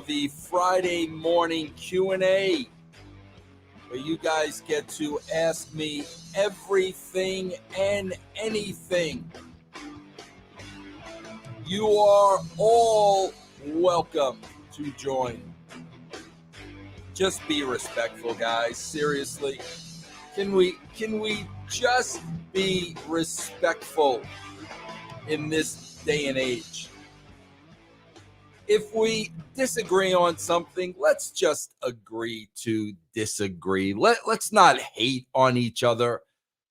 The Friday morning Q&A, where you guys get to ask me everything and anything. You are all welcome to join. Just be respectful, guys. Seriously. Can we just be respectful in this day and age? If we disagree on something, let's just agree to disagree. Let's not hate on each other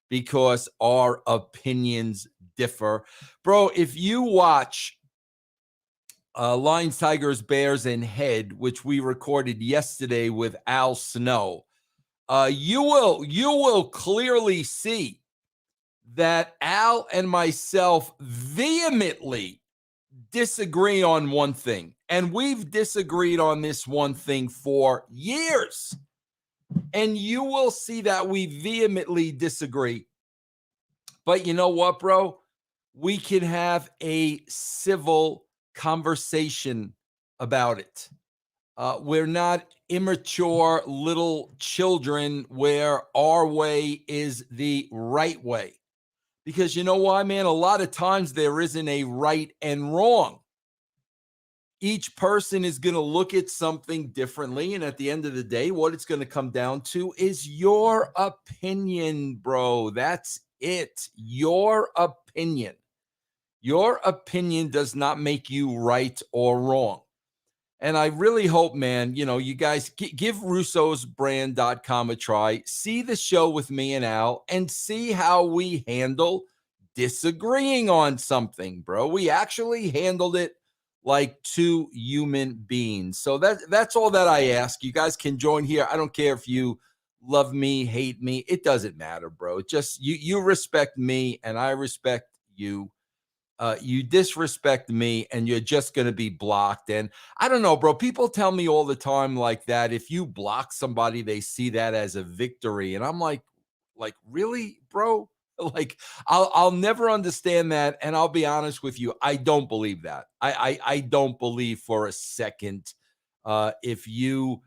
because our opinions differ. Bro, if you watch Lions, Tigers, Bears, and Head, which we recorded yesterday with Al Snow, you will clearly see that Al and myself vehemently disagree on one thing. And we've disagreed on this one thing for years. And you will see that we vehemently disagree. But you know what, bro? We can have a civil conversation about it. We're not immature little children where our way is the right way. Because you know why, man? A lot of times there isn't a right and wrong. Each person is going to look at something differently. And at the end of the day, what it's going to come down to is your opinion, bro. That's it. Your opinion. Your opinion does not make you right or wrong. And I really hope, man, you guys give russosbrand.com a try. See the show with me and Al and see how we handle disagreeing on something, bro. We actually handled it like two human beings. So that's all that I ask. You guys can join here. I don't care if you love me, hate me. It doesn't matter, bro. Just you respect me and I respect you. You disrespect me and you're just going to be blocked. And I don't know, bro. People tell me all the time like that. If you block somebody, they see that as a victory. And I'm like, really, bro? Like, I'll never understand that. And I'll be honest with you. I don't believe that. I don't believe for a second if you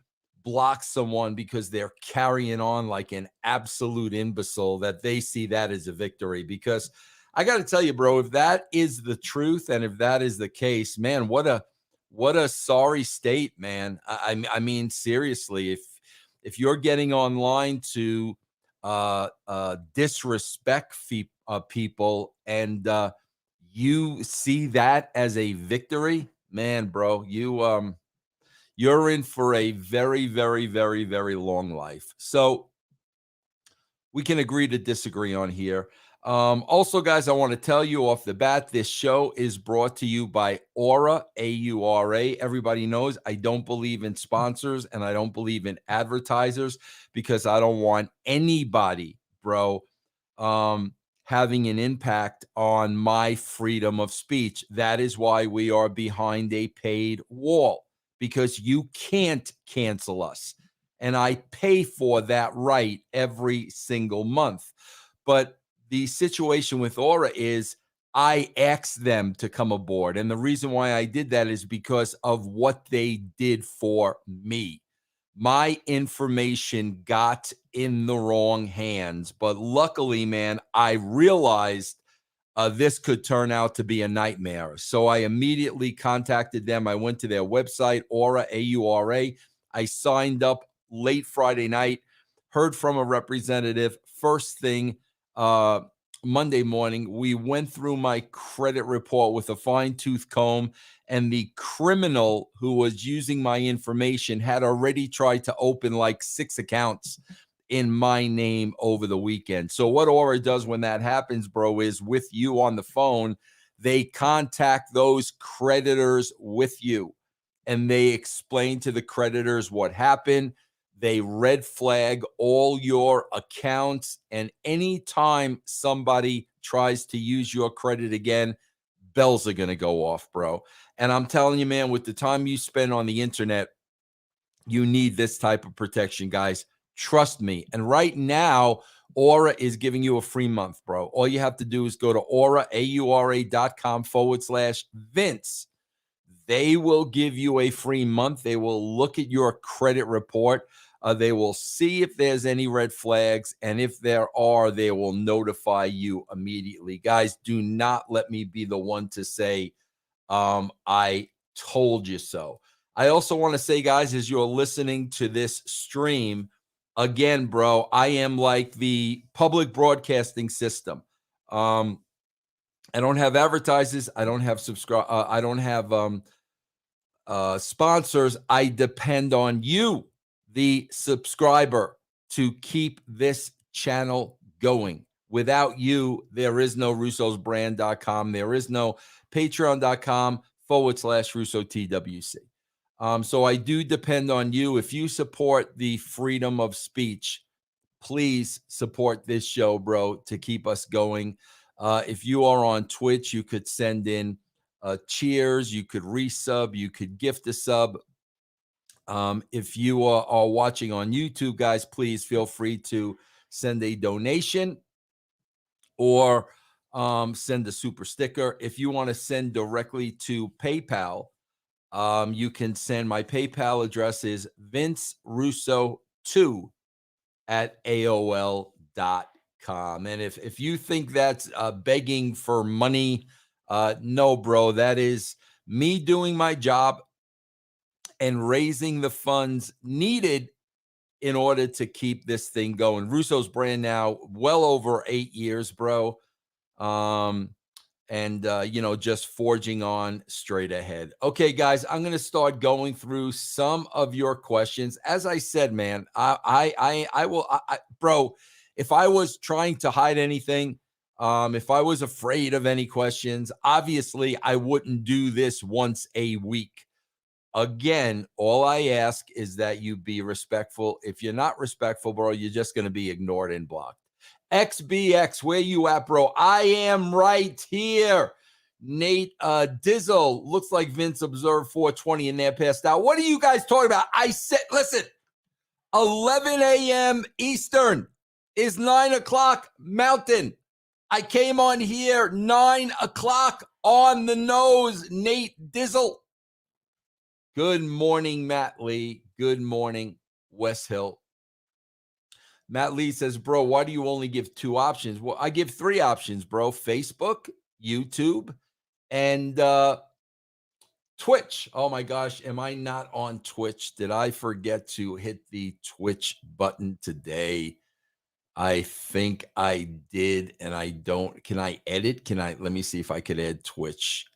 block someone because they're carrying on like an absolute imbecile, that they see that as a victory. Because I got to tell you, bro, if that is the truth and if that is the case, man, what a sorry state, man. I mean, seriously, if you're getting online to disrespect people and you see that as a victory, man, bro, you're in for a very, very, very, very long life. So we can agree to disagree on here. Also, guys, I want to tell you off the bat, this show is brought to you by Aura, A-U-R-A. Everybody knows I don't believe in sponsors and I don't believe in advertisers because I don't want anybody, bro, having an impact on my freedom of speech. That is why we are behind a paid wall, because you can't cancel us. And I pay for that right every single month. But the situation with Aura is I asked them to come aboard. And the reason why I did that is because of what they did for me. My information got in the wrong hands. But luckily, man, I realized this could turn out to be a nightmare. So I immediately contacted them. I went to their website, Aura, A-U-R-A. I signed up late Friday night, heard from a representative first thing Monday morning. We went through my credit report with a fine-tooth comb, and the criminal who was using my information had already tried to open like 6 accounts in my name over the weekend. So what Aura does when that happens, bro, is with you on the phone, they contact those creditors with you and they explain to the creditors what happened. They red flag all your accounts, and anytime somebody tries to use your credit again, bells are going to go off, bro. And I'm telling you, man, with the time you spend on the internet, you need this type of protection, guys. Trust me. And right now, Aura is giving you a free month, bro. All you have to do is go to Aura, AURA.com/Vince. They will give you a free month. They will look at your credit report. They will see if there's any red flags. And if there are, they will notify you immediately. Guys, do not let me be the one to say, I told you so. I also want to say, guys, as you're listening to this stream, again, bro, I am like the public broadcasting system. I don't have advertisers. I don't have I don't have sponsors. I depend on you, the subscriber, to keep this channel going. Without you, there is no russosbrand.com. There is no patreon.com/Russo TWC. So I do depend on you. If you support the freedom of speech, please support this show, bro, to keep us going. If you are on Twitch, you could send in cheers, you could resub, you could gift a sub. If you are watching on YouTube, guys, please feel free to send a donation or send a super sticker. If you want to send directly to PayPal, you can send. My PayPal address is vincerusso2 at AOL.com. And if you think that's begging for money, no, bro, that is me doing my job and raising the funds needed in order to keep this thing going. Russo's brand now, well over 8 years, bro. And just forging on straight ahead. Okay, guys, I'm going to start going through some of your questions. As I said, man, I will, bro, if I was trying to hide anything, if I was afraid of any questions, obviously I wouldn't do this once a week. Again, all I ask is that you be respectful. If you're not respectful, bro, you're just going to be ignored and blocked. XBX, where you at, bro? I am right here. Nate Dizzle, looks like Vince observed 420 and they're passed out. What are you guys talking about? I said, listen, 11 a.m. Eastern is 9 o'clock Mountain. I came on here 9 o'clock on the nose, Nate Dizzle. Good morning, Matt Lee. Good morning, West Hill. Matt Lee says, bro, why do you only give 2 options? Well, I give 3 options, bro. Facebook, YouTube, and Twitch. Oh my gosh, am I not on Twitch? Did I forget to hit the Twitch button today? I think I did, and I don't. Can I edit? Let me see if I could add Twitch.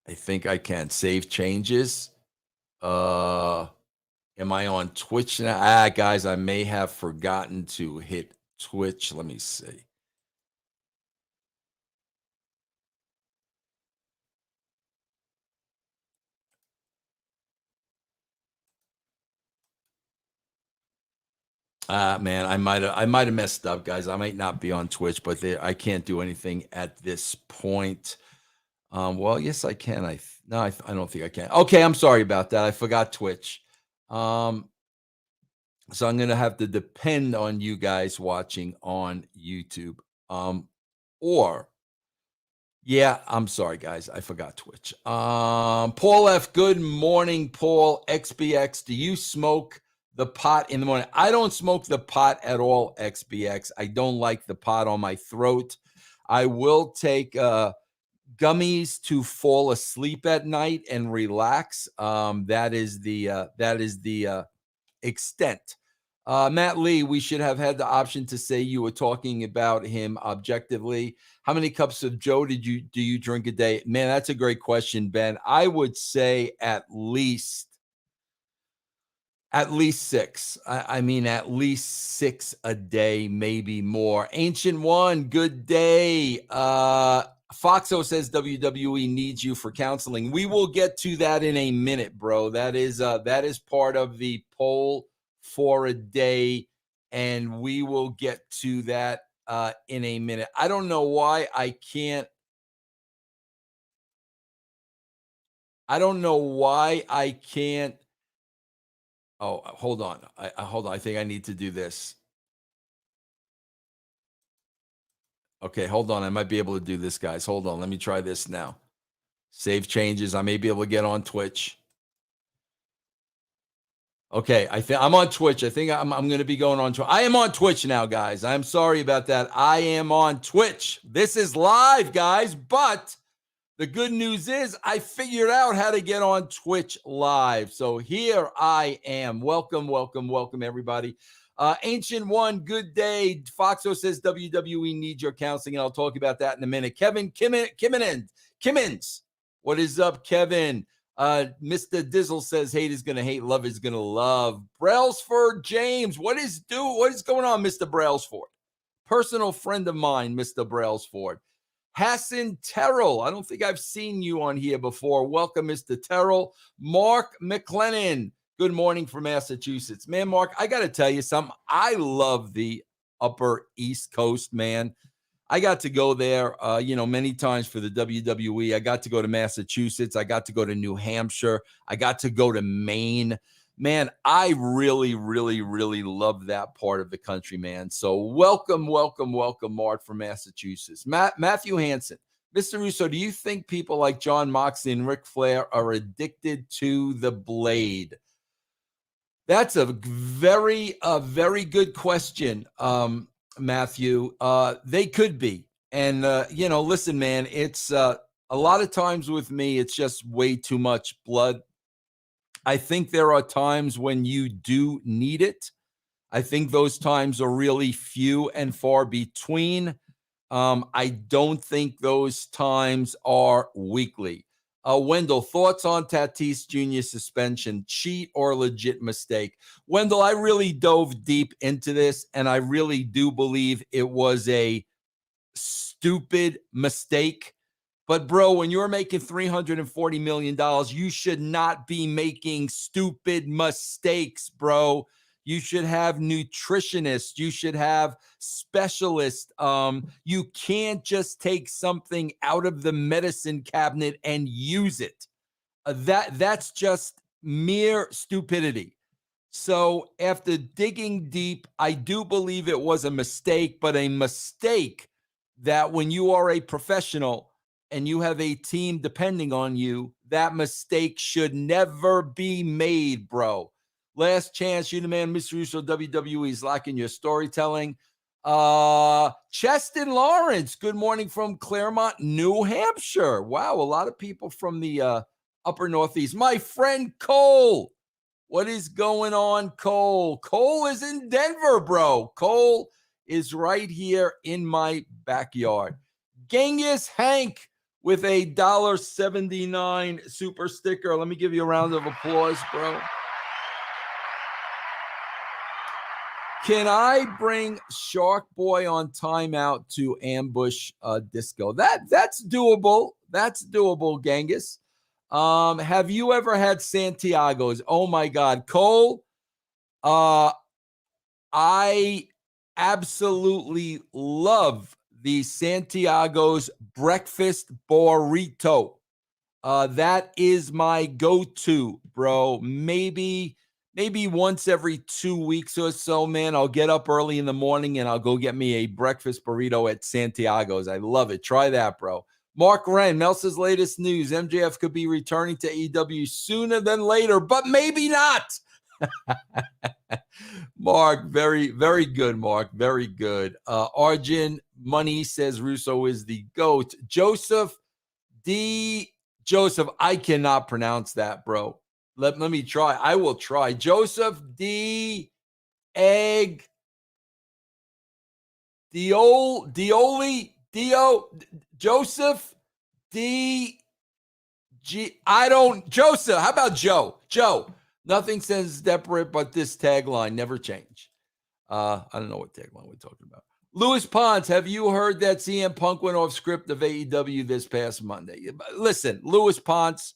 I think I can. Save changes. Am I on Twitch now? Guys, I may have forgotten to hit Twitch. Let me see. Man, I might have messed up, guys. I might not be on Twitch, but I can't do anything at this point. Well, yes, I can. I don't think I can. Okay, I'm sorry about that. I forgot Twitch. So I'm gonna have to depend on you guys watching on YouTube. Or yeah, I'm sorry, guys. I forgot Twitch. Paul F. Good morning, Paul. XBX. Do you smoke the pot in the morning? I don't smoke the pot at all, XBX. I don't like the pot on my throat. I will take gummies to fall asleep at night and relax. That is the extent. Matt Lee, we should have had the option to say you were talking about him objectively. How many cups of Joe do you drink a day? Man, that's a great question, Ben. I would say at least 6. I mean, at least 6 a day, maybe more. Ancient One, good day. Foxo says WWE needs you for counseling. We will get to that in a minute, bro. That is part of the poll for a day, and we will get to that in a minute. I don't know why I can't. I don't know why I can't. Oh, hold on. Hold on. I think I need to do this. Okay, hold on. I might be able to do this, guys. Hold on. Let me try this now. Save changes. I may be able to get on Twitch. Okay, I think I'm on Twitch. I think I'm going to be going on Twitch. I am on Twitch now, guys. I'm sorry about that. I am on Twitch. This is live, guys, but the good news is I figured out how to get on Twitch live. So here I am. Welcome, welcome, welcome, everybody. Ancient One, good day. Foxo says WWE needs your counseling, and I'll talk about that in a minute. Kevin Kimmins. What is up, Kevin? Mr. Dizzle says hate is gonna hate, love is gonna love. Brailsford James, what is going on, Mr. Brailsford? Personal friend of mine, Mr. Brailsford. Hassan Terrell, I don't think I've seen you on here before. Welcome, Mr. Terrell. Mark McLennan, good morning from Massachusetts. Man, Mark, I got to tell you something. I love the Upper East Coast, man. I got to go there, many times for the WWE. I got to go to Massachusetts. I got to go to New Hampshire. I got to go to Maine. Man, I really, really, really love that part of the country, man. So welcome, welcome, welcome, Mark from Massachusetts. Matthew Hansen. Mr. Russo, do you think people like John Moxley and Ric Flair are addicted to the blade? That's a very good question, Matthew. They could be. And, listen, man, it's a lot of times with me, it's just way too much blood. I think there are times when you do need it. I think those times are really few and far between. I don't think those times are weekly. Wendell, thoughts on Tatis Jr. suspension, cheat or legit mistake? Wendell, I really dove deep into this, and I really do believe it was a stupid mistake. But, bro, when you're making $340 million, you should not be making stupid mistakes, bro. You should have nutritionists. You should have specialists. You can't just take something out of the medicine cabinet and use it. That's just mere stupidity. So after digging deep, I do believe it was a mistake, but a mistake that when you are a professional and you have a team depending on you, that mistake should never be made, bro. Last chance, you the man, Mr. Russo, WWE is lacking your storytelling. Cheston Lawrence, good morning from Claremont, New Hampshire. Wow, a lot of people from the upper Northeast. My friend Cole. What is going on, Cole? Cole is in Denver, bro. Cole is right here in my backyard. Genghis Hank with a $1.79 super sticker. Let me give you a round of applause, bro. Can I bring Shark Boy on timeout to ambush Disco? That's doable. That's doable, Genghis. Have you ever had Santiago's? Oh my God, Cole. I absolutely love the Santiago's breakfast burrito. That is my go-to, bro. Maybe once every 2 weeks or so, man. I'll get up early in the morning and I'll go get me a breakfast burrito at Santiago's. I love it. Try that, bro. Mark Wren, Melsa's latest news. MJF could be returning to AEW sooner than later, but maybe not. Mark, very, very good, Mark. Very good. Arjun Money says Russo is the GOAT. Joseph, I cannot pronounce that, bro. Let me try. I will try. Joseph D. Egg. Joseph D. G. Joseph. How about Joe? Joe. Nothing says desperate, but this tagline never change. I don't know what tagline we're talking about. Louis Pons, have you heard that CM Punk went off script of AEW this past Monday? Listen, Louis Pons,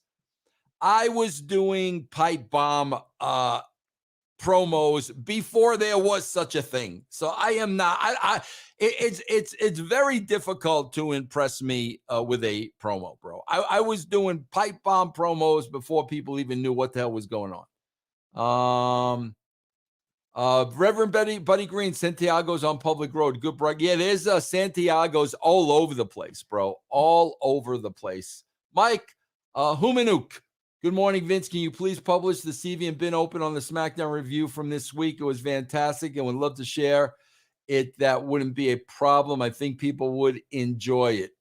I was doing pipe bomb promos before there was such a thing. So I am not. It's very difficult to impress me with a promo, bro. I was doing pipe bomb promos before people even knew what the hell was going on. Reverend Buddy Green, Santiago's on public road. Good break. Yeah, there's Santiago's all over the place, bro. All over the place. Mike Humanuk. Good morning, Vince. Can you please publish the CV and bin open on the SmackDown review from this week? It was fantastic and would love to share it. That wouldn't be a problem. I think people would enjoy it.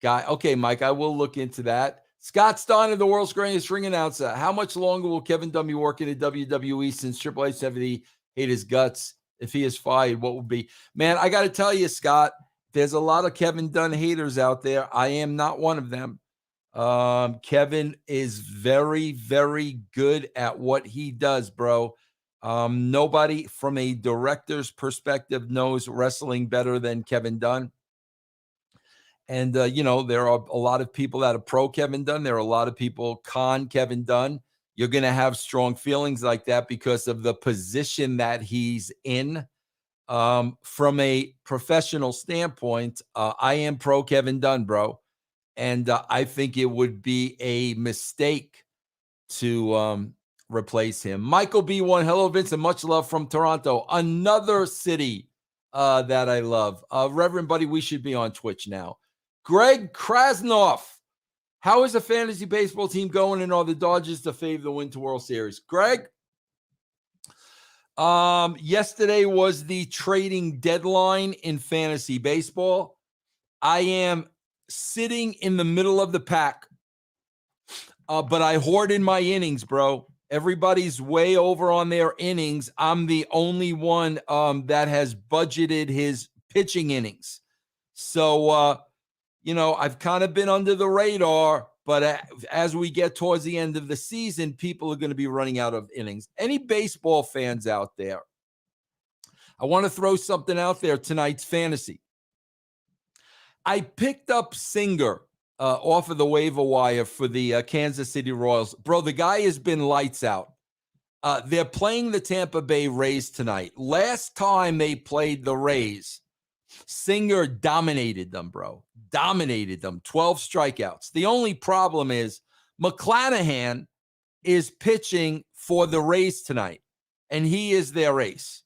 Okay, Mike, I will look into that. Scott Steiner, the world's greatest ring announcer. How much longer will Kevin Dunn be working at WWE since Triple H said he hate his guts? If he is fired, what would be? Man, I got to tell you, Scott, there's a lot of Kevin Dunn haters out there. I am not one of them. Kevin is very, very good at what he does, bro. Nobody from a director's perspective knows wrestling better than Kevin Dunn. And, there are a lot of people that are pro Kevin Dunn. There are a lot of people con Kevin Dunn. You're going to have strong feelings like that because of the position that he's in. From a professional standpoint, I am pro Kevin Dunn, bro. And I think it would be a mistake to replace him. Michael B1, hello, Vincent. Much love from Toronto. Another city that I love. Reverend Buddy, we should be on Twitch now. Greg Krasnoff, how is the fantasy baseball team going, and are the Dodgers to fave the win to World Series? Greg, yesterday was the trading deadline in fantasy baseball. I am sitting in the middle of the pack, but I hoarded my innings, bro. Everybody's way over on their innings. I'm the only one that has budgeted his pitching innings. So, I've kind of been under the radar, but as we get towards the end of the season, people are going to be running out of innings. Any baseball fans out there? I want to throw something out there tonight's fantasy. I picked up Singer off of the waiver wire for the Kansas City Royals. Bro, the guy has been lights out. They're playing the Tampa Bay Rays tonight. Last time they played the Rays, Singer dominated them, bro. Dominated them. 12 strikeouts. The only problem is McClanahan is pitching for the Rays tonight, and he is their ace.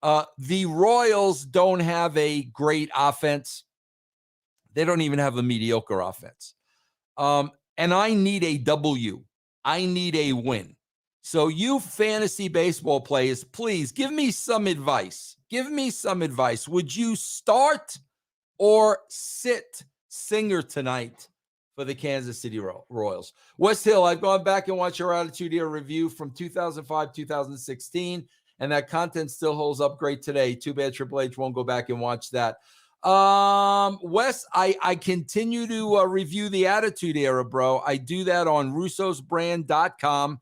The Royals don't have a great offense. They don't even have a mediocre offense. And I need a W. I need a win. So you fantasy baseball players, please give me some advice. Give me some advice. Would you start or sit Singer tonight for the Kansas City Royals? West Hill, I've gone back and watched your Attitude Era review from 2005, 2016, and that content still holds up great today. Too bad Triple H won't go back and watch that. Wes, I continue to review the Attitude Era, bro. I do that on russosbrand.com.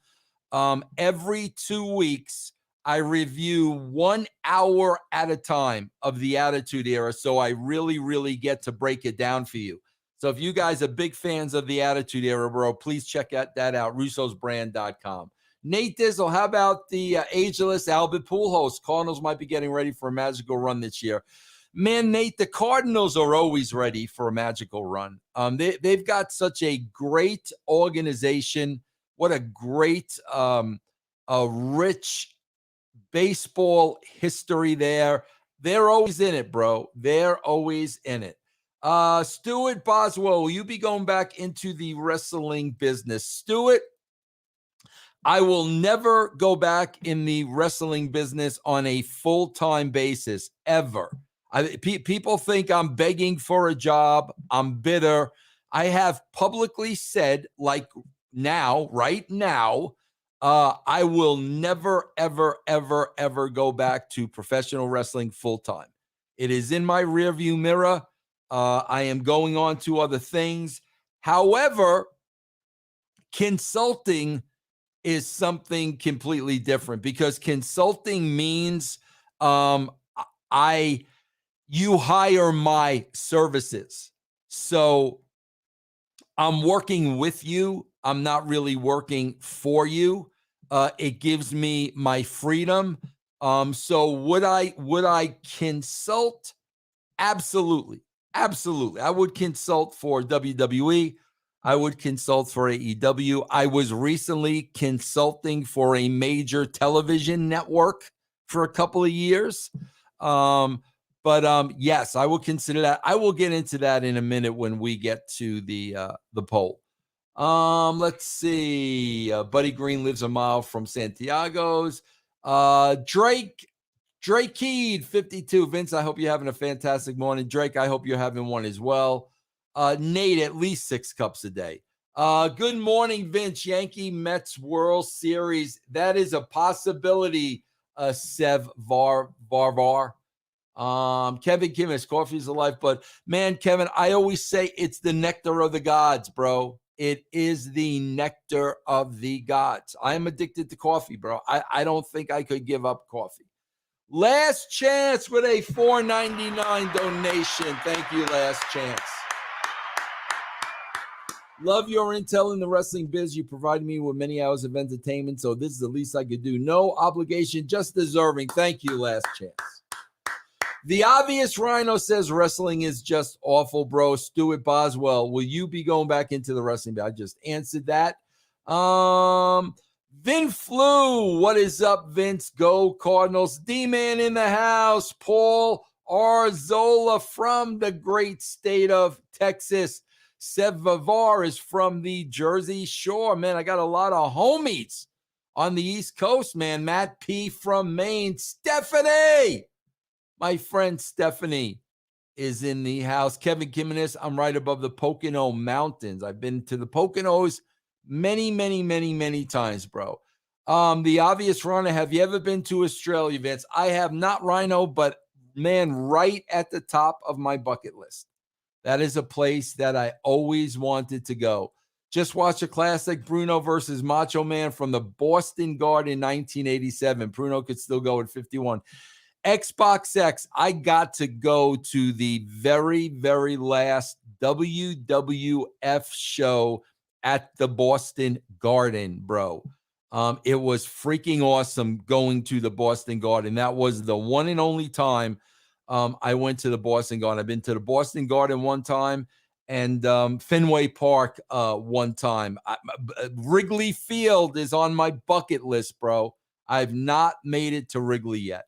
Every 2 weeks, I review 1 hour at a time of the Attitude Era, so I really, really get to break it down for you. So if you guys are big fans of the Attitude Era, bro, please check that out, russosbrand.com. Nate Dizzle, how about the ageless Albert Pujols? Cardinals might be getting ready for a magical run this year. Man, Nate, the Cardinals are always ready for a magical run. They've got such a great organization. What a great, a rich baseball history there. They're always in it, bro. They're always in it. Stuart Boswell, will you be going back into the wrestling business? Stuart, I will never go back in the wrestling business on a full-time basis, ever. People think I'm begging for a job. I'm bitter. I have publicly said, like now, right now, I will never, ever, ever, ever go back to professional wrestling full-time. It is in my rearview mirror. I am going on to other things. However, consulting is something completely different, because consulting means you hire my services. So I'm working with you. I'm not really working for you. It gives me my freedom. So would I consult? Absolutely. Absolutely. I would consult for WWE. I would consult for AEW. I was recently consulting for a major television network for a couple of years. But yes, I will consider that. I will get into that in a minute when we get to the poll. Let's see. Buddy Green lives a mile from Santiago's. Drake Keed, 52. Vince, I hope you're having a fantastic morning. Drake, I hope you're having one as well. Nate, at least 6 cups a day. Good morning, Vince. Yankee Mets World Series. That is a possibility, Sev Varvar. Kevin Kimmis, coffee is alive. But man, Kevin, I always say it's the nectar of the gods, bro. It is the nectar of the gods. I am addicted to coffee, bro. I don't think I could give up coffee. Last Chance with a $4.99 donation. Thank you, Last Chance. Love your intel in the wrestling biz. You provided me with many hours of entertainment, so this is the least I could do. No obligation, just deserving. Thank you, Last Chance. The Obvious Rhino says wrestling is just awful, bro. Stuart Boswell, will you be going back into the wrestling biz? I just answered that. Vin Flew, what is up, Vince? Go Cardinals. D-Man in the house. Paul Arzola from the great state of Texas. Sev Vavar is from the Jersey Shore. Man, I got a lot of homies on the East Coast, man. Matt P. from Maine. Stephanie, my friend Stephanie, is in the house. Kevin Kiminis, I'm right above the Pocono Mountains. I've been to the Poconos many times, bro. The Obvious Runner, have you ever been to Australia, Vince? I have not, Rhino, but man, right at the top of my bucket list. That is a place that I always wanted to go. Just watch a classic, Bruno versus Macho Man from the Boston Garden in 1987. Bruno could still go at 51. Xbox X, I got to go to the very last WWF show at the Boston Garden, bro. It was freaking awesome going to the Boston Garden. That was the one and only time I went to the Boston Garden. I've been to the Boston Garden one time and Fenway Park one time. Wrigley Field is on my bucket list, bro. I've not made it to Wrigley yet.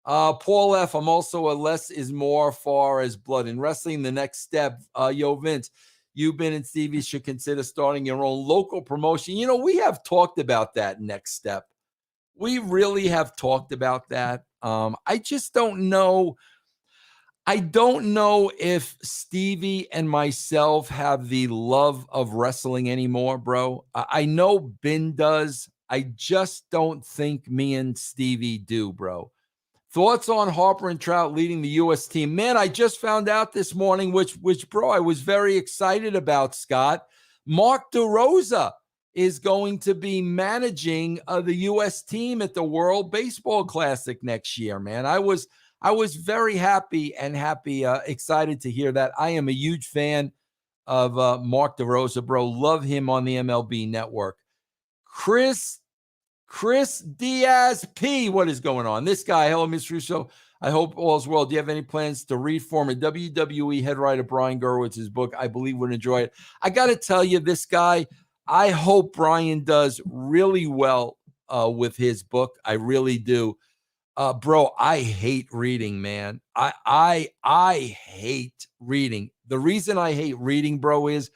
Paul F., I'm also a less is more far as blood in wrestling. The next step, yo, Vince, you, Ben, and Stevie should consider starting your own local promotion. You know, we have talked about that next step. We really have talked about that. I just don't know. I don't know if Stevie and myself have the love of wrestling anymore, bro. I know Ben does. I just don't think me and Stevie do, bro. Thoughts on Harper and Trout leading the U.S. team? Man, I just found out this morning, which bro, I was very excited about, Scott. Mark DeRosa is going to be managing the U.S. team at the World Baseball Classic next year, man. I was very happy, excited to hear that. I am a huge fan of Mark DeRosa, bro. Love him on the MLB Network. Chris Diaz P. What is going on? This guy, hello, Mr. Russo. I hope all's well. Do you have any plans to read former WWE head writer Brian Gerwitz's book? I believe would enjoy it. I got to tell you, this guy, I hope Brian does really well with his book. I really do. Bro, I hate reading, man. I hate reading. The reason I hate reading, bro, is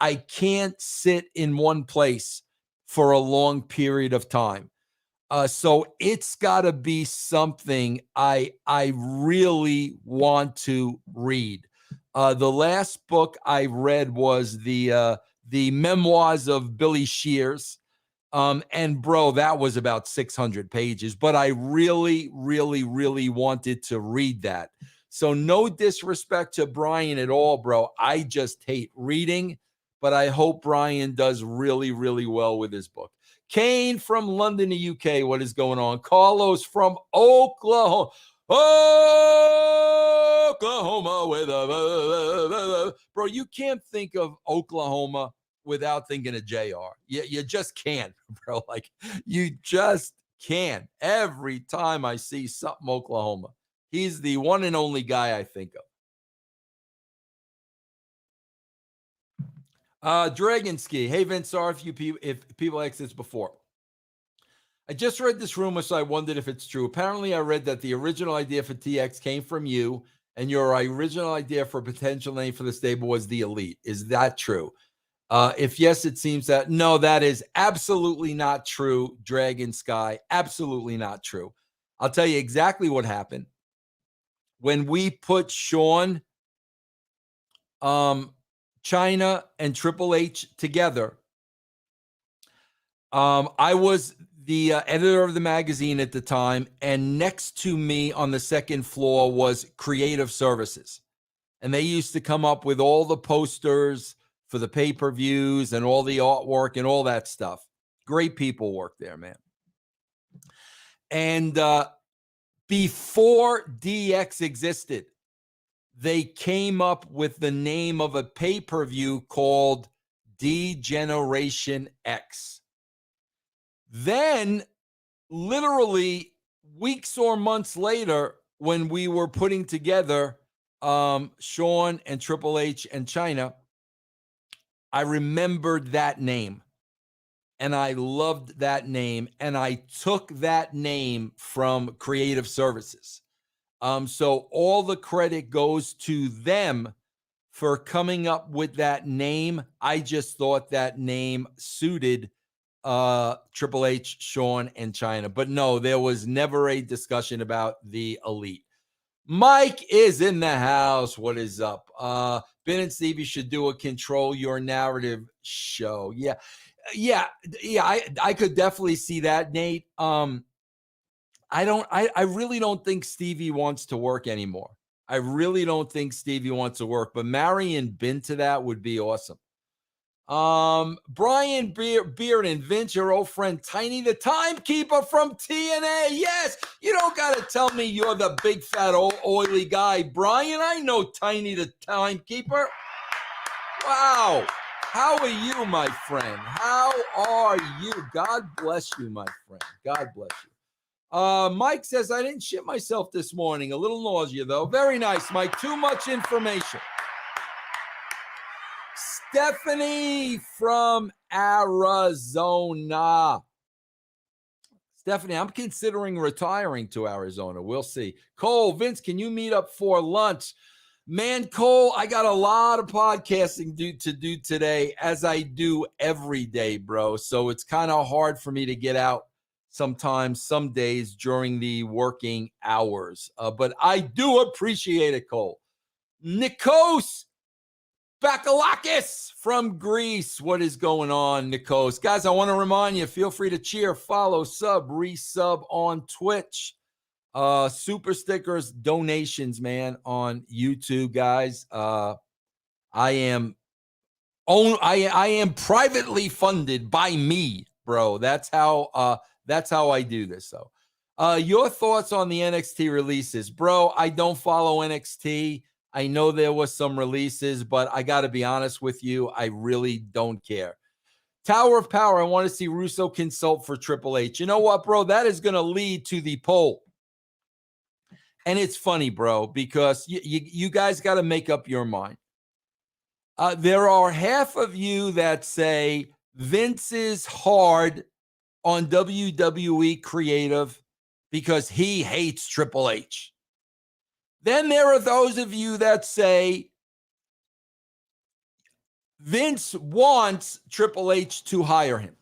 I can't sit in one place for a long period of time. So it's got to be something I really want to read. The last book I read was the memoirs of Billy Shears. And bro, that was about 600 pages, but I really wanted to read that. So no disrespect to Brian at all, bro. I just hate reading, but I hope Brian does really well with his book. Kane from London, the UK. What is going on? Carlos from Oklahoma. Oklahoma with a bro. You can't think of Oklahoma without thinking of JR. You just can't, bro. Like, you just can't. Every time I see something Oklahoma, he's the one and only guy I think of. Dragon Ski. Hey, Vince, sorry if people asked this before. I just read this rumor, so I wondered if it's true. Apparently, I read that the original idea for TX came from you, and your original idea for a potential name for the stable was the Elite. Is that true? If yes, it seems that no, that is absolutely not true, Dragon Sky. Absolutely not true. I'll tell you exactly what happened. When we put Sean, China, and Triple H together, I was the editor of the magazine at the time, and next to me on the second floor was creative services. And they used to come up with all the posters for the pay-per-views and all the artwork and all that stuff. Great people work there, man. And before DX existed, they came up with the name of a pay-per-view called D-Generation X. Then, literally weeks or months later, when we were putting together Sean and Triple H and China, I remembered that name. And I loved that name. And I took that name from creative services. So all the credit goes to them for coming up with that name. I just thought that name suited Triple H, Sean, and China. But no, there was never a discussion about the Elite. Mike is in the house. What is up? Ben and Stevie should do a Control Your Narrative show. Yeah. I could definitely see that, Nate. I really don't think Stevie wants to work anymore. I really don't think Stevie wants to work, but marrying Ben to that would be awesome. Brian Beard and Vince, your old friend Tiny the Timekeeper from TNA. Yes, you don't got to tell me you're the big fat old oily guy, Brian. I know Tiny the Timekeeper. Wow. How are you, my friend? How are you? God bless you, my friend. God bless you. Mike says, I didn't shit myself this morning. A little nausea, though. Very nice, Mike. Too much information. Stephanie from Arizona. Stephanie, I'm considering retiring to Arizona. We'll see. Cole, Vince, can you meet up for lunch? Man, Cole, I got a lot of podcasting to do today, as I do every day, bro. So it's kind of hard for me to get out sometimes, some days during the working hours. But I do appreciate it, Cole. Nikos Bakalakis from Greece. What is going on, Nikos? Guys, I want to remind you, feel free to cheer, follow, sub, resub on Twitch. Super stickers, donations, man, on YouTube, guys. I am privately funded by me, bro. That's how I do this. So, your thoughts on the NXT releases, bro? I don't follow NXT. I know there was some releases, but I got to be honest with you, I really don't care. Tower of Power, I want to see Russo consult for Triple H. You know what, bro? That is going to lead to the poll. And it's funny, bro, because you guys got to make up your mind. There are half of you that say Vince is hard on WWE creative because he hates Triple H. Then there are those of you that say Vince wants Triple H to hire him.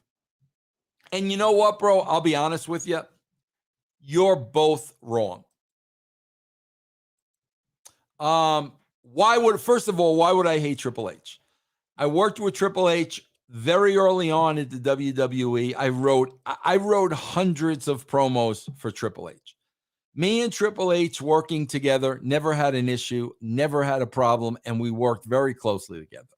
And you know what, bro? I'll be honest with you. You're both wrong. First of all, why would I hate Triple H? I worked with Triple H very early on at the WWE. I wrote hundreds of promos for Triple H. Me and Triple H working together, never had an issue, never had a problem, and we worked very closely together.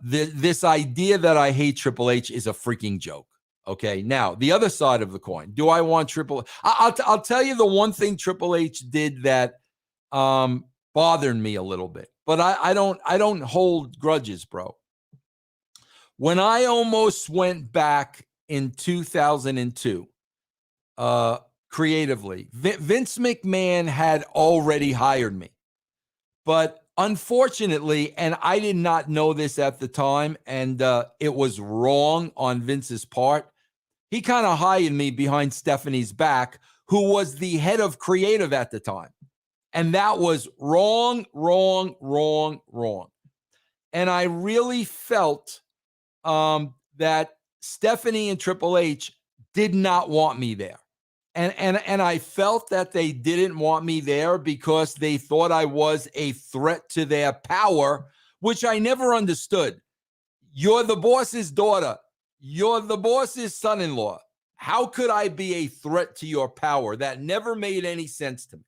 This idea that I hate Triple H is a freaking joke. Okay, now the other side of the coin. Do I want Triple H? I'll tell you the one thing Triple H did that bothered me a little bit, but I don't hold grudges, bro. When I almost went back in 2002, creatively, Vince McMahon had already hired me, but Unfortunately, and I did not know this at the time, and it was wrong on Vince's part. He kind of hired me behind Stephanie's back, who was the head of creative at the time. And that was wrong, wrong, wrong, wrong. And I really felt that Stephanie and Triple H did not want me there. And I felt that they didn't want me there because they thought I was a threat to their power, which I never understood. You're the boss's daughter. You're the boss's son-in-law. How could I be a threat to your power? That never made any sense to me.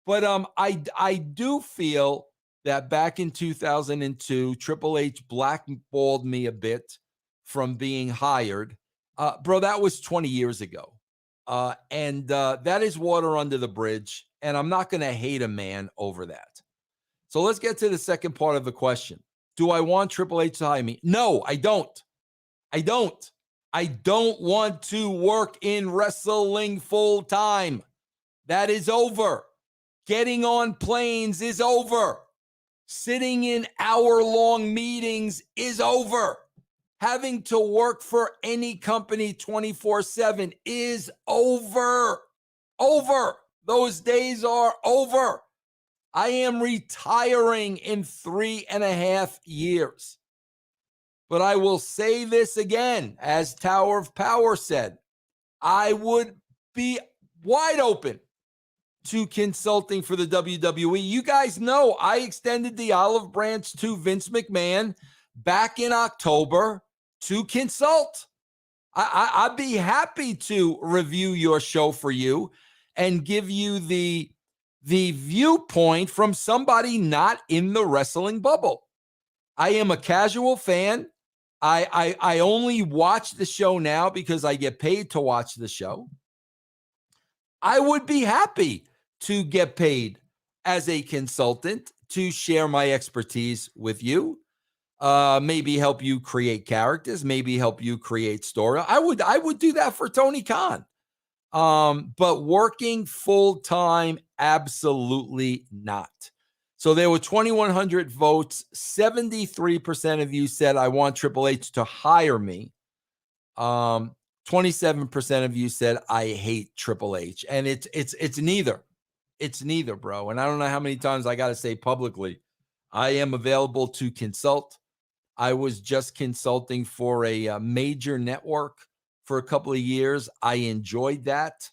But I do feel that back in 2002, Triple H blackballed me a bit from being hired. Bro, that was 20 years ago. And that is water under the bridge. And I'm not going to hate a man over that. So let's get to the second part of the question. Do I want Triple H to hire me? No, I don't. I don't. I don't want to work in wrestling full time. That is over. Getting on planes is over. Sitting in hour-long meetings is over. Having to work for any company 24/7 is over. Over. Those days are over. I am retiring in 3.5 years. But I will say this again, as Tower of Power said, I would be wide open to consulting for the WWE. You guys know I extended the olive branch to Vince McMahon back in October to consult. I'd be happy to review your show for you and give you the viewpoint from somebody not in the wrestling bubble. I am a casual fan. I only watch the show now because I get paid to watch the show. I would be happy to get paid as a consultant to share my expertise with you. Maybe help you create characters, maybe help you create story. I would do that for Tony Khan. But working full time, absolutely not. So there were 2,100 votes. 73% of you said I want Triple H to hire me. 27% of you said I hate Triple H, and it's neither. It's neither, bro. And I don't know how many times I got to say publicly, I am available to consult. I was just consulting for a major network for a couple of years. I enjoyed that.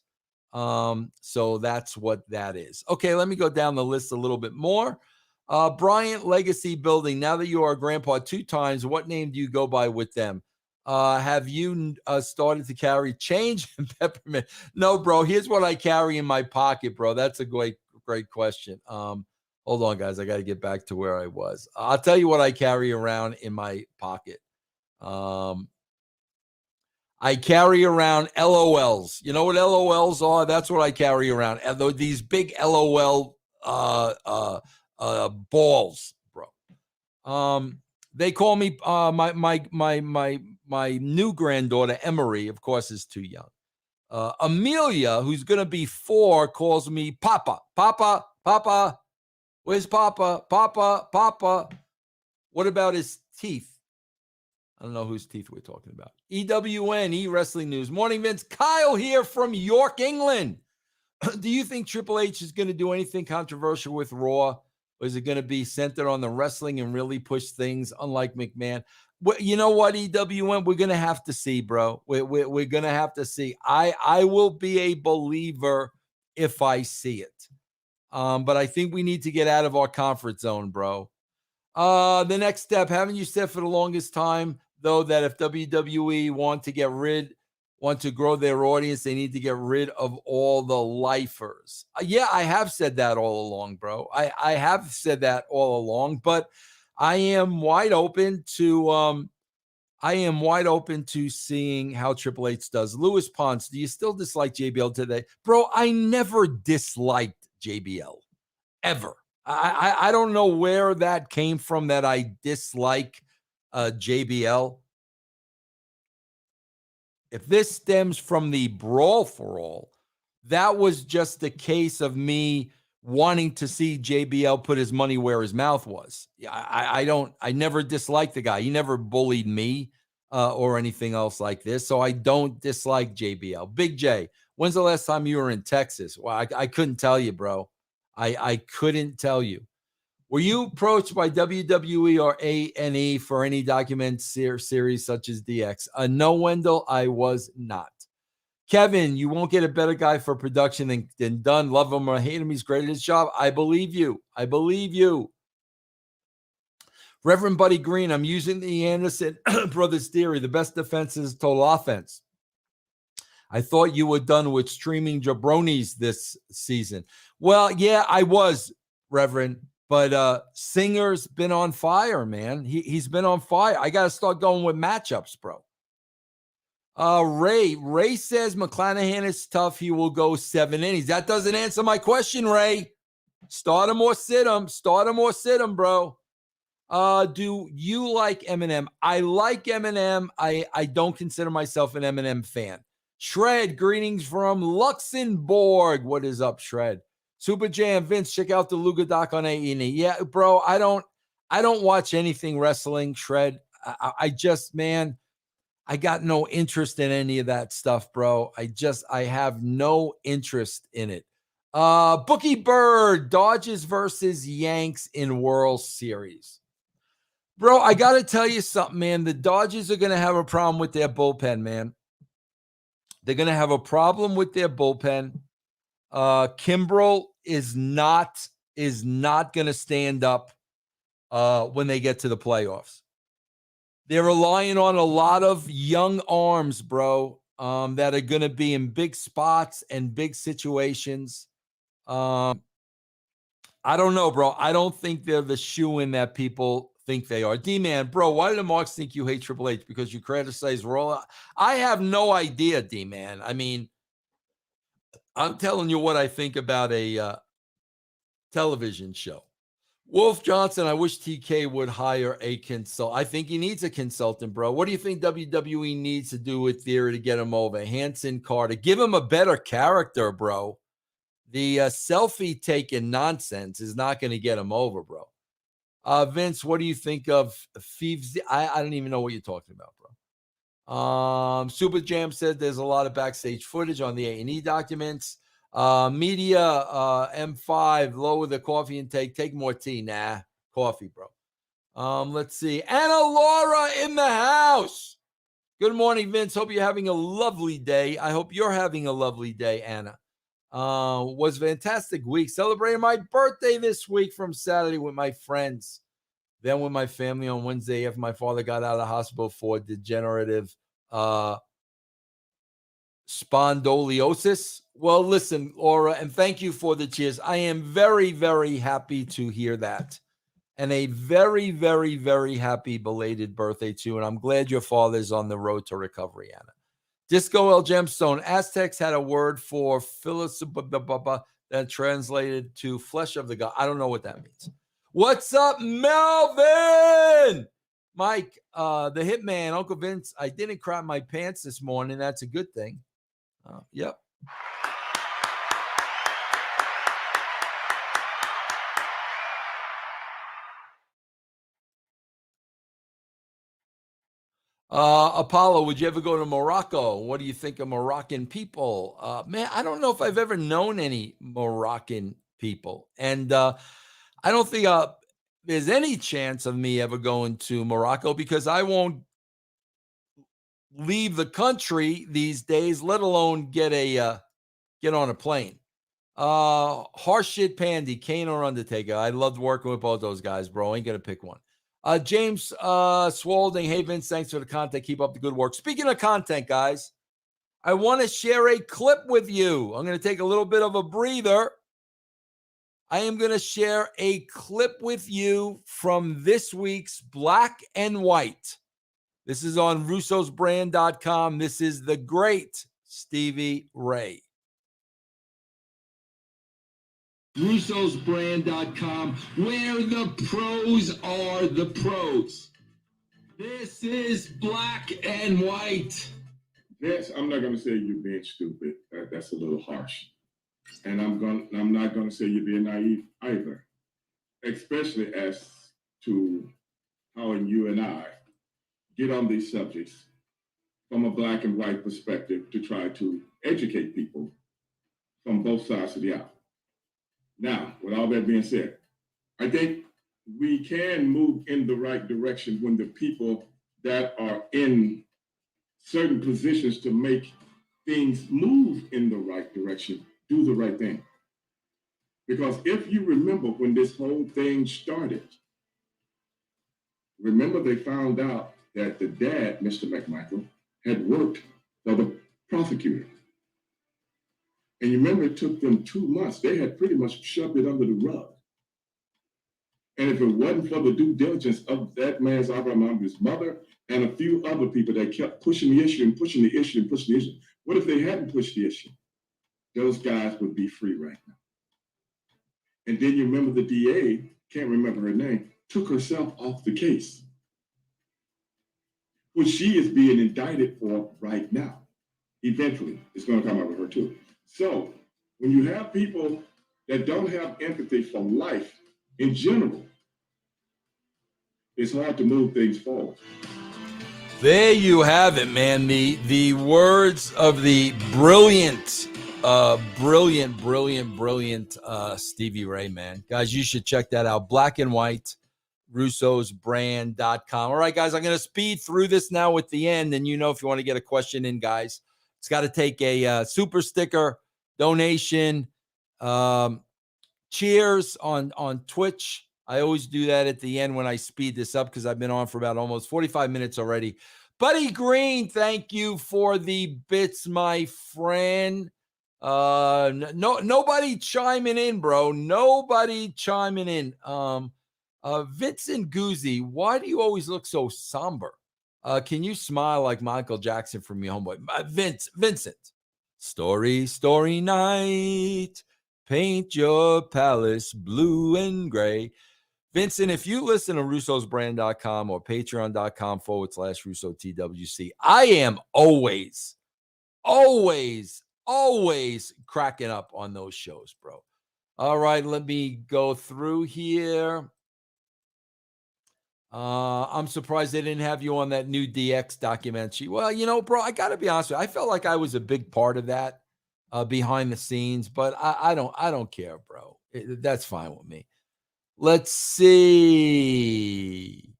So that's what that is. Okay, let me go down the list a little bit more. Bryant Legacy Building. Now that you are a grandpa 2 times, what name do you go by with them? Have you started to carry change and peppermint? No, bro. Here's what I carry in my pocket, bro. That's a great question. Hold on, guys. I got to get back to where I was. I'll tell you what I carry around in my pocket. I carry around LOLs. You know what LOLs are? That's what I carry around. These big LOL balls, bro. They call me my new granddaughter Emery. Of course, is too young. Amelia, who's gonna be 4, calls me Papa. Papa, Papa. Where's Papa? Papa, Papa. What about his teeth? I don't know whose teeth we're talking about. EWN, Wrestling News. Morning, Vince. Kyle here from York, England. Do you think Triple H is going to do anything controversial with Raw? Or is it going to be centered on the wrestling and really push things, unlike McMahon? Well, you know what, EWN? We're going to have to see, bro. We're going to have to see. I will be a believer if I see it. But I think we need to get out of our comfort zone, bro. The next step, haven't you said for the longest time, though, that if WWE want to grow their audience, they need to get rid of all the lifers? Yeah, I have said that all along, bro. I have said that all along, but I am wide open to seeing how Triple H does. Louis Ponce, do you still dislike JBL today? Bro, I never disliked JBL, ever. I don't know where that came from, that I dislike JBL. If this stems from the Brawl for All, that was just a case of me wanting to see JBL put his money where his mouth was. I never disliked the guy. He never bullied me or anything else like this. So I don't dislike JBL. Big J, when's the last time you were in Texas? Well, I couldn't tell you, bro. I couldn't tell you. Were you approached by WWE or A&E for any document series such as DX? No, Wendell, I was not. Kevin, you won't get a better guy for production than Dunn. Love him or hate him, he's great at his job. I believe you. I believe you. Reverend Buddy Green, I'm using the Anderson brothers theory. The best defense is total offense. I thought you were done with streaming jabronis this season. Well, yeah, I was, Reverend. But Singer's been on fire, man. He's been on fire. I got to start going with matchups, bro. Ray says McClanahan is tough. He will go 7 innings. That doesn't answer my question, Ray. Start him or sit him. Start him or sit him, bro. Do you like Eminem? I like Eminem. I don't consider myself an Eminem fan. Shred, greetings from Luxembourg. What is up, Shred? Super Jam, Vince, check out the Luga doc on A&E. Yeah, bro, I don't watch anything wrestling, Shred. I just, man, I got no interest in any of that stuff, bro. I have no interest in it. Bookie Bird, Dodgers versus Yanks in World Series. Bro, I got to tell you something, man. The Dodgers are going to have a problem with their bullpen, man. They're going to have a problem with their bullpen. Kimbrel is not going to stand up when they get to the playoffs. They're relying on a lot of young arms, bro, that are going to be in big spots and big situations. I don't know, bro. I don't think they're the shoo-in that people think they are. D-Man, bro, why do the Marks think you hate Triple H? Because you criticize Raw? I have no idea, D-Man. I mean, I'm telling you what I think about a television show. Wolf Johnson, I wish TK would hire a consultant. I think he needs a consultant, bro. What do you think WWE needs to do with Theory to get him over? Hanson Carter. Give him a better character, bro. The selfie taking nonsense is not going to get him over, bro. Vince, what do you think of Thieves? I don't even know what you're talking about, bro. Super Jam said there's a lot of backstage footage on the A&E documents. Media, M5, lower the coffee intake, take more tea. Nah, coffee, bro. Let's see. Anna Laura in the house. Good morning, Vince. Hope you're having a lovely day. I hope you're having a lovely day, Anna. Was a fantastic week. Celebrating my birthday this week from Saturday with my friends. Then with my family on Wednesday after my father got out of the hospital for degenerative spondylosis. Well, listen, Laura, and thank you for the cheers. I am very, very happy to hear that. And a very, very, very happy belated birthday to you. And I'm glad your father's on the road to recovery, Anna. Disco El Gemstone. Aztecs had a word for Phyllis that translated to flesh of the god. I don't know what that means. What's up, Melvin? Mike, the hitman, Uncle Vince, I didn't crap my pants this morning. That's a good thing. Yep. Apollo, would you ever go to Morocco? What do you think of Moroccan people? Man, I don't know if I've ever known any Moroccan people. And I don't think there's any chance of me ever going to Morocco because I won't leave the country these days, let alone get on a plane. Harsh shit Pandy, Kane or Undertaker. I loved working with both those guys, bro. Ain't gonna pick one. James Swalding, hey Vince, thanks for the content. Keep up the good work. Speaking of content, guys, I want to share a clip with you. I'm going to take a little bit of a breather. I am going to share a clip with you from this week's Black and White. This is on russosbrand.com. This is the great Stevie Ray. russosbrand.com, where the pros are the pros. This is Black and White. Yes, I'm not going to say you're being stupid. That's a little harsh. And I'm not gonna say you're being naive either, especially as to how you and I get on these subjects from a black and white perspective to try to educate people from both sides of the aisle. Now, with all that being said, I think we can move in the right direction when the people that are in certain positions to make things move in the right direction do the right thing. Because if you remember when this whole thing started, remember they found out that the dad, Mr. McMichael, had worked for the prosecutor. And you remember it took them 2 months. They had pretty much shoved it under the rug. And if it wasn't for the due diligence of that man's Abraham, his mother, and a few other people that kept pushing the issue and pushing the issue and pushing the issue, what if they hadn't pushed the issue? Those guys would be free right now. And then you remember the DA, can't remember her name, took herself off the case, which she is being indicted for right now. Eventually, it's going to come out with her too. So when you have people that don't have empathy for life in general, it's hard to move things forward. There you have it, man. The words of the brilliant Stevie Ray, man. Guys, you should check that out. Black and White, russosbrand.com. All right, guys, I'm going to speed through this now with the end. And you know, if you want to get a question in, guys, it's got to take a super sticker donation. Cheers on Twitch. I always do that at the end when I speed this up because I've been on for about almost 45 minutes already. Buddy Green, thank you for the bits, my friend. Nobody chiming in, bro. Nobody chiming in. Vincent Guzzi, why do you always look so somber? Can you smile like Michael Jackson from your homeboy? Vincent. Story night. Paint your palace blue and gray. Vincent, if you listen to russosbrand.com or patreon.com/RussoTWC, I am always cracking up on those shows, bro. All right, let me go through here. I'm surprised they didn't have you on that new DX documentary. Well, you know, bro, I got to be honest with you. I felt like I was a big part of that. Behind the scenes, but I don't care, bro. That's fine with me. Let's see.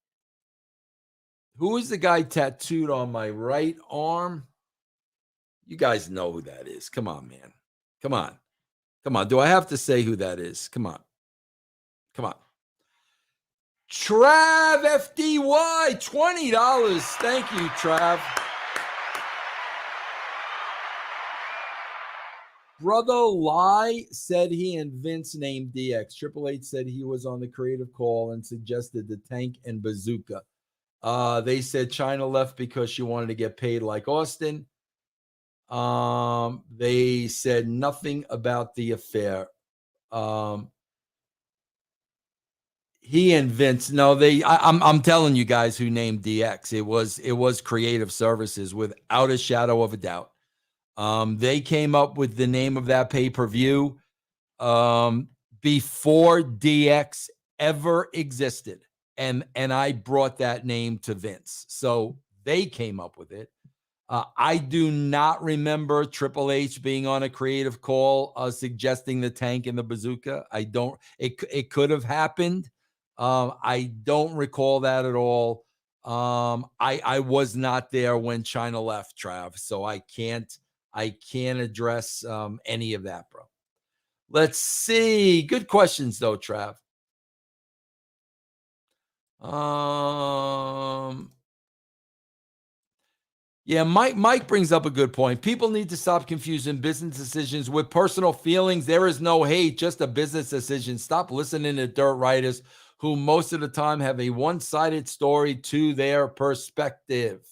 Who is the guy tattooed on my right arm? You guys know who that is. Come on, man. Come on. Do I have to say who that is? Come on. Trav FDY, $20. Thank you, Trav. Brother Lie said he and Vince named DX. Triple H said he was on the creative call and suggested the Tank and Bazooka. They said China left because she wanted to get paid like Austin. They said nothing about the affair. He and Vince, no, I'm telling you guys who named DX. It was Creative Services without a shadow of a doubt. They came up with the name of that pay-per-view before DX ever existed. And I brought that name to Vince. So they came up with it. I do not remember Triple H being on a creative call suggesting the Tank and the Bazooka. It could have happened. I don't recall that at all. I was not there when China left, Trav. So I can't address any of that, bro. Let's see. Good questions, though, Trav. Yeah, Mike brings up a good point. People need to stop confusing business decisions with personal feelings. There is no hate, just a business decision. Stop listening to dirt writers who most of the time have a one-sided story to their perspective.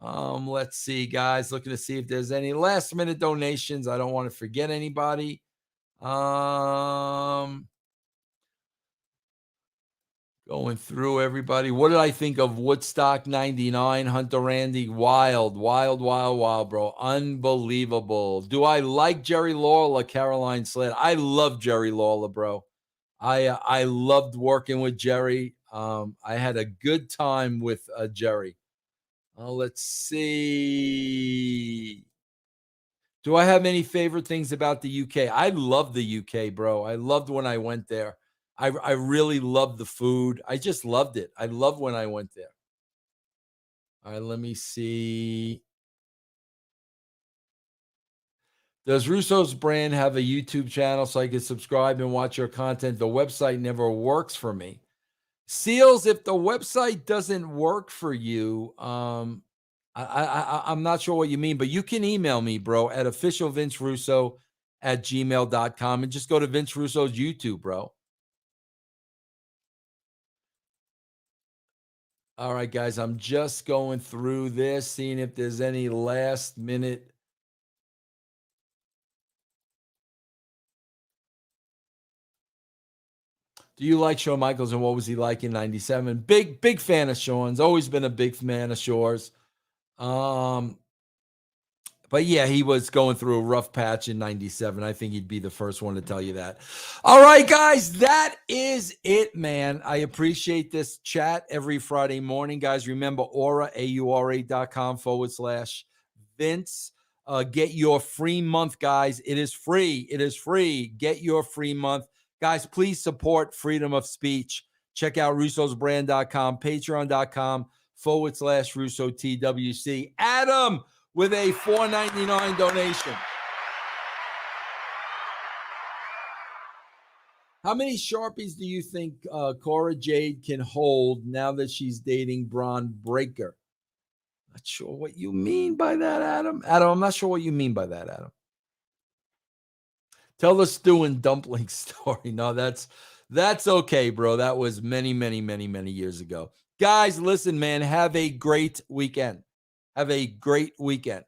Let's see, guys. Looking to see if there's any last-minute donations. I don't want to forget anybody. Going through everybody. What did I think of Woodstock 99? Hunter Randy, wild, wild, wild, wild, bro. Unbelievable. Do I like Jerry Lawler, Caroline Slade? I love Jerry Lawler, bro. I loved working with Jerry. I had a good time with Jerry. Let's see. Do I have any favorite things about the UK? I love the UK, bro. I loved when I went there. I really loved the food. I just loved it. I loved when I went there. All right, let me see. Does Russo's brand have a YouTube channel so I can subscribe and watch your content? The website never works for me. Seals, if the website doesn't work for you, I'm not sure what you mean, but you can email me, bro, at officialvincerusso@gmail.com and just go to Vince Russo's YouTube, bro. All right, guys, I'm just going through this, seeing if there's any last minute. Do you like Shawn Michaels and what was he like in 97? Big fan of Shawn's. Always been a big fan of Shore's. But yeah, he was going through a rough patch in 97. I think he'd be the first one to tell you that. All right, guys, that is it, man. I appreciate this chat every Friday morning, guys. Remember, aura.com/Vince. Get your free month, guys. It is free. It is free. Get your free month. Guys, please support freedom of speech. Check out russosbrand.com, patreon.com/RussoTWC. Adam with a $4.99 donation. How many Sharpies do you think Cora Jade can hold now that she's dating Braun Breaker? Not sure what you mean by that, Adam. Adam, I'm not sure what you mean by that, Adam. Tell the stew and dumpling story. No, that's okay, bro. That was many years ago. Guys, listen, man, have a great weekend. Have a great weekend.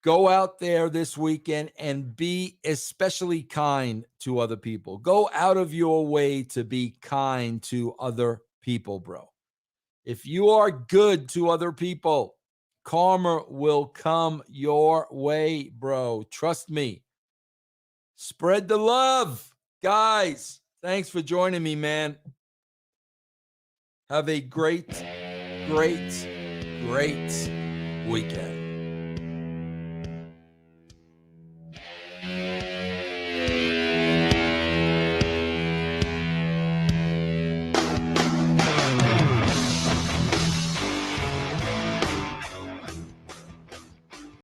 Go out there this weekend and be especially kind to other people. Go out of your way to be kind to other people, bro. If you are good to other people, karma will come your way, bro. Trust me. Spread the love. Guys, thanks for joining me, man. Have a great weekend.